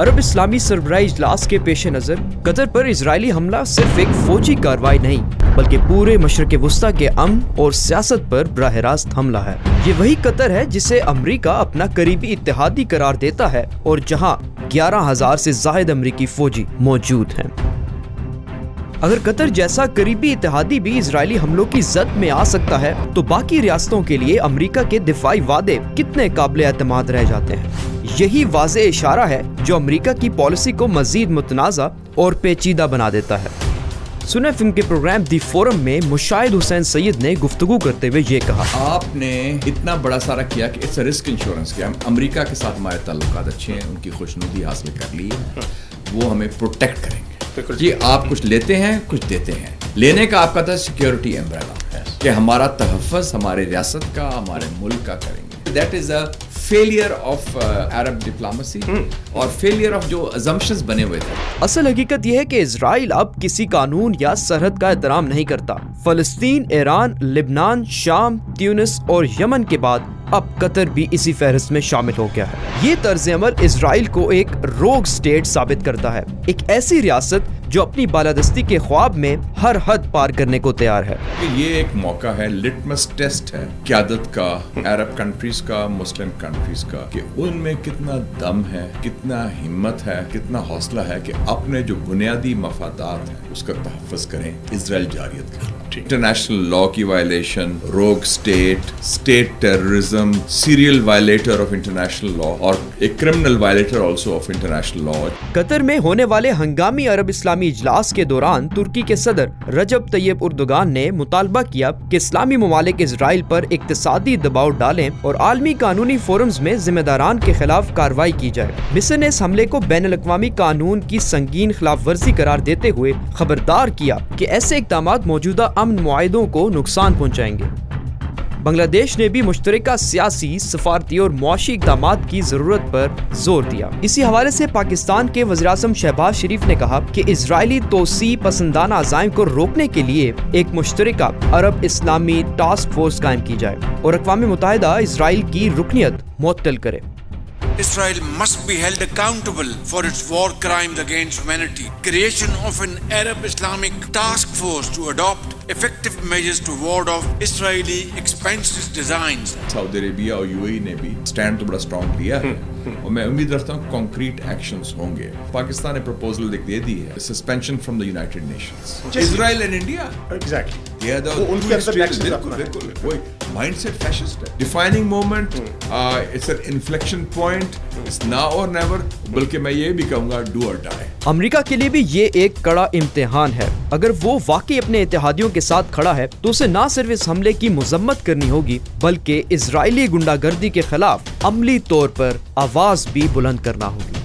عرب اسلامی سربراہی اجلاس کے پیش نظر قطر پر اسرائیلی حملہ صرف ایک فوجی کارروائی نہیں بلکہ پورے مشرق وسطیٰ کے امن اور سیاست پر براہ راست حملہ ہے۔ یہ وہی قطر ہے جسے امریکہ اپنا قریبی اتحادی قرار دیتا ہے اور جہاں 11,000 سے زائد امریکی فوجی موجود ہیں۔ اگر قطر جیسا قریبی اتحادی بھی اسرائیلی حملوں کی زد میں آ سکتا ہے تو باقی ریاستوں کے لیے امریکہ کے دفاعی وعدے کتنے قابل اعتماد رہ جاتے ہیں۔ یہی واضح اشارہ ہے جو امریکہ کی پالیسی کو مزید متنازع اور پیچیدہ بنا دیتا ہے۔ سنیں فلم کے پروگرام دی فورم میں مشاہد حسین سید نے گفتگو کرتے ہوئے یہ کہا، آپ نے اتنا بڑا سارا کیا کہ اٹس اے رسک انشورنس کیا۔ امریکہ کے ساتھ ہمارے تعلقات اچھے ہیں، ان کی خوشنودی حاصل کر لی ہے، وہ ہمیں پروٹیکٹ کریں گے۔ جی آپ کچھ لیتے ہیں کچھ دیتے ہیں، لینے کا آپ کا تھا سیکیورٹی امبریلا کہ ہمارا تحفظ ہمارے ریاست کا ہمارے ملک کا کریں گے۔ That is a failure of Arab diplomacy اور فیلئر آف جو assumptions بنے ہوئے تھے۔ اصل حقیقت یہ ہے کہ اسرائیل اب کسی قانون یا سرحد کا احترام نہیں کرتا۔ فلسطین، ایران، لبنان، شام، تیونس اور یمن کے بعد اب قطر بھی اسی فہرست میں شامل ہو گیا ہے۔ یہ طرز عمل اسرائیل کو ایک روگ سٹیٹ ثابت کرتا ہے، ایک ایسی ریاست جو اپنی بالادستی کے خواب میں ہر حد پار کرنے کو تیار ہے۔ یہ ایک موقع ہے، لٹمس ٹیسٹ ہے قیادت کا، عرب کنٹریز کا، مسلم کنٹریز کا، کہ ان میں کتنا دم ہے، کتنا ہمت ہے، کتنا حوصلہ ہے کہ اپنے جو بنیادی مفادات ہیں اس کا تحفظ کریں اسرائیل جاریت کے خلاف۔ انٹرنیشنل لا کی violation, rogue state terrorism, serial violator of international law اور ایک criminal violator also of international law. Qatar میں ہونے والے ہنگامی عرب اسلامی اجلاس کے دوران ترکی کے صدر رجب طیب اردوغان نے مطالبہ کیا کہ اسلامی ممالک اسرائیل پر اقتصادی دباؤ ڈالیں اور عالمی قانونی فورمز میں ذمہ داران کے خلاف کارروائی کی جائے۔ مصر نے اس حملے کو بین الاقوامی قانون کی سنگین خلاف ورزی قرار دیتے ہوئے خبردار کیا کہ ایسے اقدامات موجودہ امن معاہدوں کو نقصان پہنچائیں گے۔ بنگلہ دیش نے بھی مشترکہ سیاسی، سفارتی اور معاشی اقدامات کی ضرورت پر زور دیا۔ اسی حوالے سے پاکستان کے وزیراعظم شہباز شریف نے کہا کہ اسرائیلی توسیع پسندانہ عزائم کو روکنے کے لیے ایک مشترکہ عرب اسلامی ٹاسک فورس قائم کی جائے اور اقوام متحدہ اسرائیل کی رکنیت معطل کرے۔ Israel must be held accountable for its war crimes against humanity. Creation of an Arab Islamic task force to adopt effective measures to ward off Israeli expansionist designs. سعودی عربیہ اور یو اے ای نے بھی سٹینڈ تو بڑا اسٹرانگ لیا ہے اور میں امید رکھتا ہوں کانکریٹ ایکشنز ہوں گے۔ پاکستان نے پروپوزل دے دی ہے suspension from the United Nations. Israel and India exactly ان کے اندر بالکل وہی مائنڈ سیٹ فیشسٹ ہے۔ Defining moment, it's an inflection point, it's now or never, بلکہ میں یہ بھی کہوں گا ڈو اور ڈائی۔ امریکہ کے لیے بھی یہ ایک کڑا امتحان ہے۔ اگر وہ واقعی اپنے اتحادیوں کے ساتھ کھڑا ہے تو اسے نہ صرف اس حملے کی مذمت کرنی ہوگی بلکہ اسرائیلی گنڈا گردی کے خلاف عملی طور پر آواز بھی بلند کرنا ہوگی۔